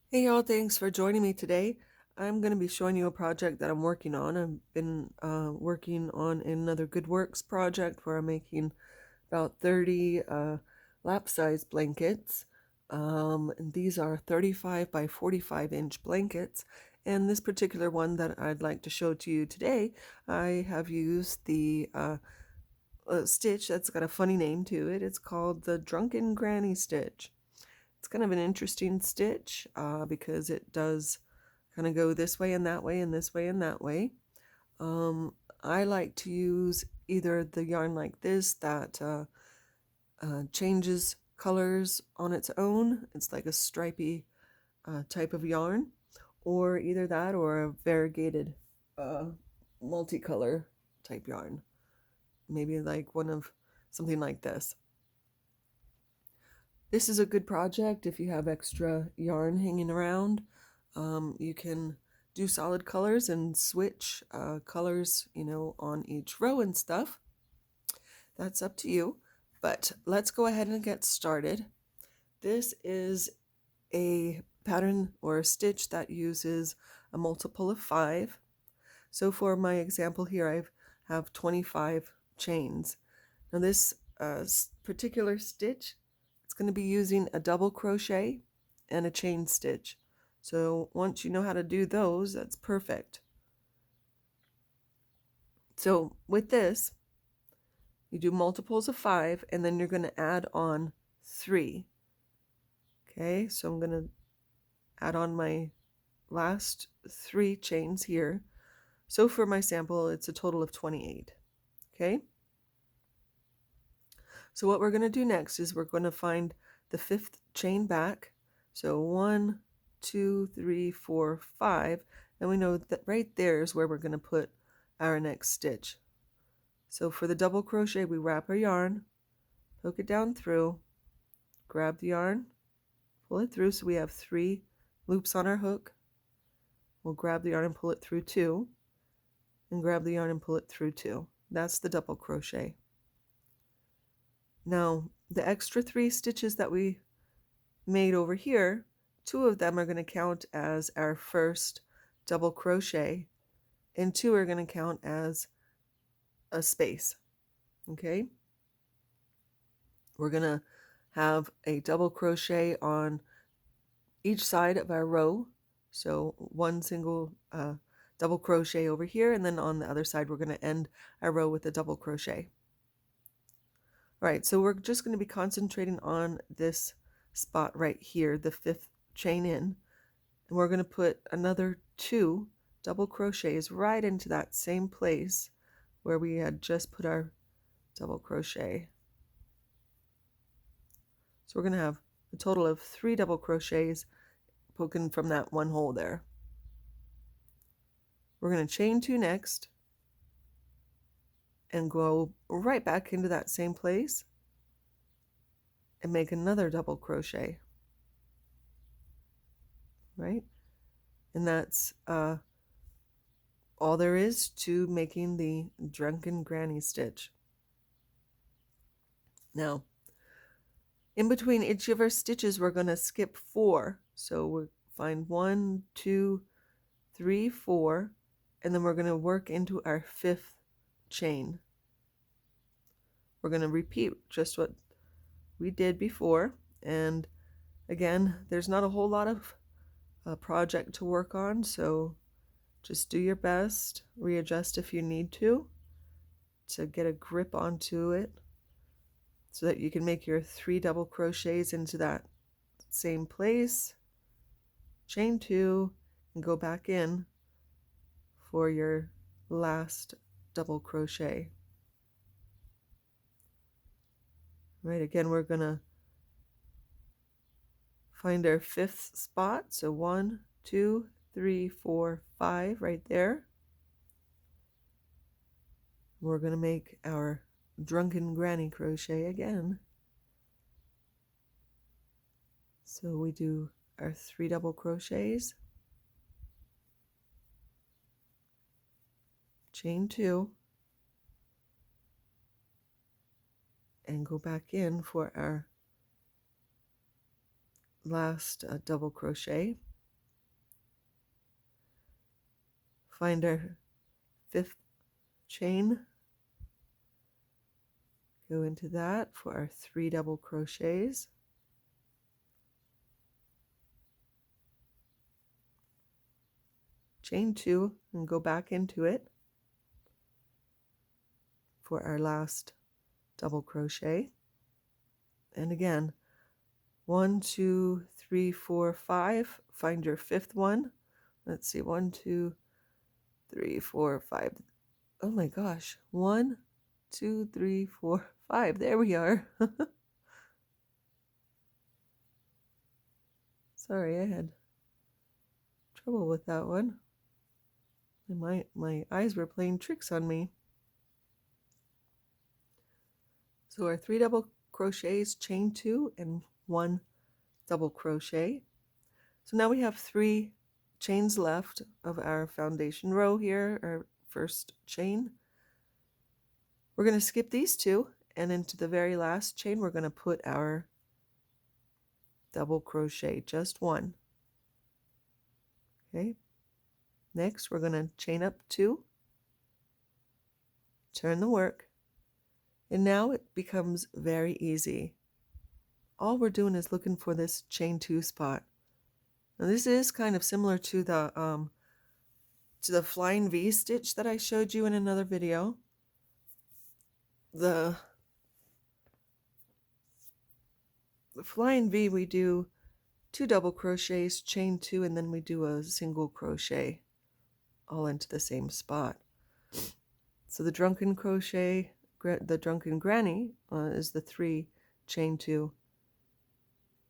Hey y'all, thanks for joining me today. I'm going to be showing you a project that I'm working on. I've been working on another Good Works project where I'm making about 30 lap size blankets. And these are 35 by 45 inch blankets. And this particular one that I'd like to show to you today, I have used the stitch that's got a funny name to it. It's called the Drunken Granny stitch. It's kind of an interesting stitch because it does kind of go this way and that way and this way and that way. I like to use either the yarn like this that changes colors on its own. It's like a stripy type of yarn, or either that or a variegated uh, multicolor type yarn. Maybe like one of something like this. This is a good project if you have extra yarn hanging around. You can do solid colors and switch colors, on each row and stuff. That's up to you. But let's go ahead and get started. This is a pattern or a stitch that uses a multiple of 5. So for my example here, I have 25 chains. Now this particular stitch, it's going to be using a double crochet and a chain stitch. So once you know how to do those, that's perfect. So with this, you do multiples of 5 and then you're going to add on 3. Okay, so I'm going to add on my last 3 chains here. So for my sample, it's a total of 28. Okay. So what we're going to do next is we're going to find the 5th chain back. So 1, 2, 3, 4, 5, and we know that right there is where we're going to put our next stitch. So for the double crochet, we wrap our yarn, poke it down through, grab the yarn, pull it through so we have 3 loops on our hook. We'll grab the yarn and pull it through 2, and grab the yarn and pull it through 2. That's the double crochet. Now, the extra 3 stitches that we made over here, 2 of them are going to count as our first double crochet, and 2 are going to count as a space. Okay? We're going to have a double crochet on each side of our row. So one single double crochet over here, and then on the other side, we're going to end our row with a double crochet. All right, so we're just going to be concentrating on this spot right here, the 5th chain in, and we're going to put another 2 double crochets right into that same place where we had just put our double crochet. So we're going to have a total of 3 double crochets poking from that one hole there. We're going to chain 2 next and go right back into that same place and make another double crochet. Right? And that's all there is to making the Drunken Granny stitch. Now, in between each of our stitches, we're going to skip 4. So we'll find 1, 2, 3, 4, and then we're going to work into our 5th chain. We're going to repeat just what we did before. And again, there's not a whole lot of project to work on, so just do your best, readjust if you need to get a grip onto it so that you can make your 3 double crochets into that same place, chain 2, and go back in for your last double crochet. Right, again, we're going to find our 5th spot. So 1, 2, 3, 4, 5 right there. We're going to make our Drunken Granny crochet again. So we do our 3 double crochets, chain 2, and go back in for our last double crochet. find our 5th chain, go into that for our 3 double crochets, chain 2 and go back into it for our last double crochet. And again, 1, 2, 3, 4, 5, find your 5th one. Let's see, 1, 2, 3, 4, 5. Oh my gosh, 1, 2, 3, 4, 5. There we are. Sorry, I had trouble with that one. And my eyes were playing tricks on me. So our 3 double crochets, chain 2 and 1 double crochet. So now we have 3 chains left of our foundation row here, our first chain. We're going to skip these 2, and into the very last chain we're going to put our double crochet, just 1. Okay. Next we're going to chain up 2, turn the work, and now it becomes very easy. All we're doing is looking for this chain 2 spot. Now this is kind of similar to the flying V stitch that I showed you in another video. The flying V, we do 2 double crochets, chain 2, and then we do a single crochet all into the same spot. So the drunken crochet, the Drunken Granny is the 3 chain 2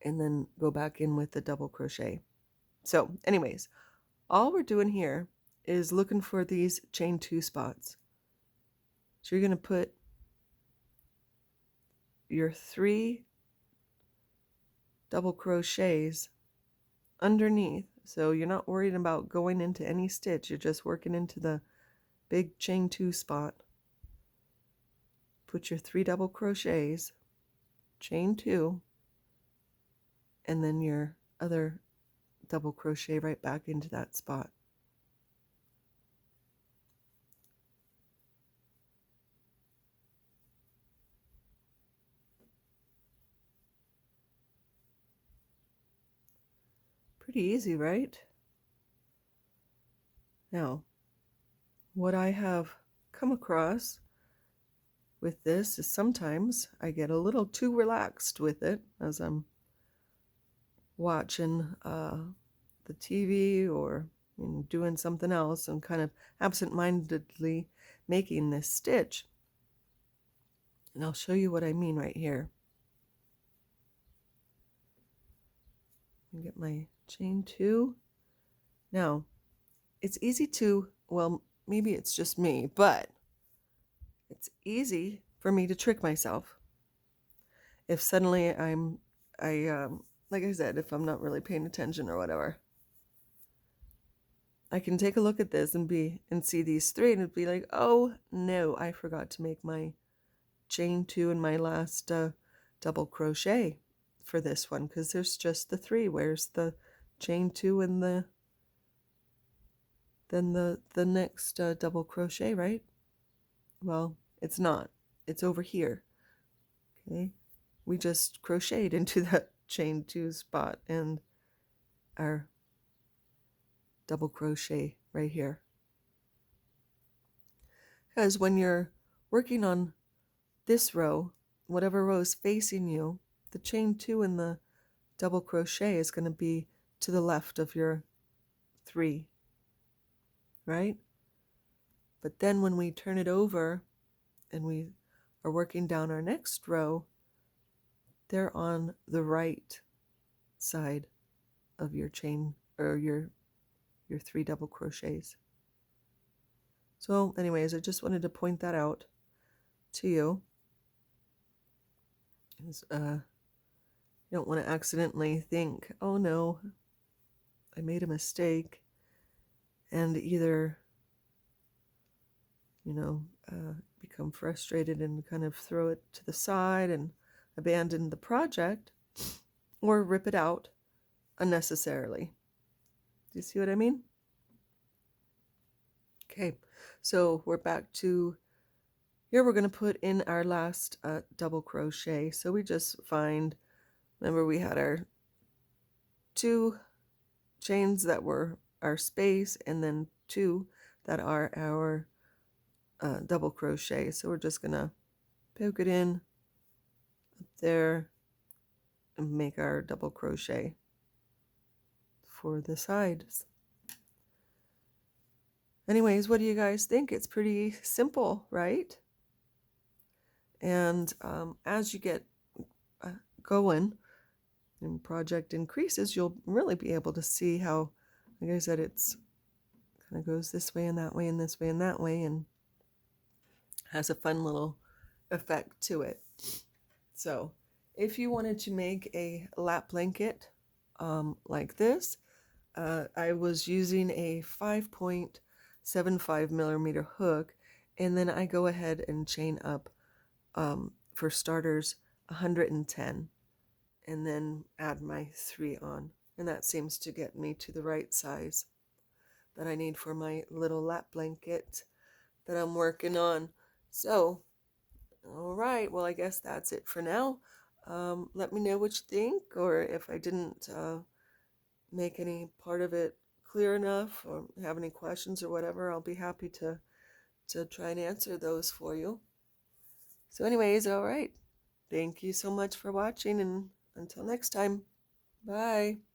and then go back in with the double crochet. So anyways, all we're doing here is looking for these chain 2 spots. So you're going to put your 3 double crochets underneath, so you're not worried about going into any stitch, you're just working into the big chain 2 spot. Put your 3 double crochets, chain 2, and then your other double crochet right back into that spot. Pretty easy, right? Now, what I have come across with this is sometimes I get a little too relaxed with it as I'm watching the TV or doing something else and kind of absent-mindedly making this stitch. And I'll show you what I mean right here. Get my chain 2. Now, it's easy to, well, maybe it's just me, but it's easy for me to trick myself. If suddenly like I said, if I'm not really paying attention or whatever, I can take a look at this and see these 3 and it'd be like, oh no, I forgot to make my chain 2 in my last double crochet for this one, because there's just the 3. Where's the chain 2 and the next double crochet, right? Well, it's not. It's over here. Okay, we just crocheted into that chain 2 spot and our double crochet right here. Because when you're working on this row, whatever row is facing you, the chain 2 and the double crochet is going to be to the left of your 3, right? But then when we turn it over and we are working down our next row, they're on the right side of your chain or your 3 double crochets. So anyways, I just wanted to point that out to you. You don't want to accidentally think, oh no, I made a mistake, and either become frustrated and kind of throw it to the side and abandon the project, or rip it out unnecessarily. Do you see what I mean? Okay, so we're back to here. We're going to put in our last double crochet. So we just find, remember we had our 2 chains that were our space and then 2 that are our double crochet. So we're just going to poke it in up there and make our double crochet for the sides. Anyways, what do you guys think? It's pretty simple, right? And as you get going and project increases, you'll really be able to see how, like I said, it's kind of goes this way and that way and this way and that way, and has a fun little effect to it. So if you wanted to make a lap blanket like this, I was using a 5.75 millimeter hook, and then I go ahead and chain up, for starters, 110, and then add my 3 on. And that seems to get me to the right size that I need for my little lap blanket that I'm working on. So, all right, well, I guess that's it for now. Let me know what you think, or if I didn't make any part of it clear enough or have any questions or whatever, I'll be happy to try and answer those for you. So anyways, all right. Thank you so much for watching, and until next time, bye.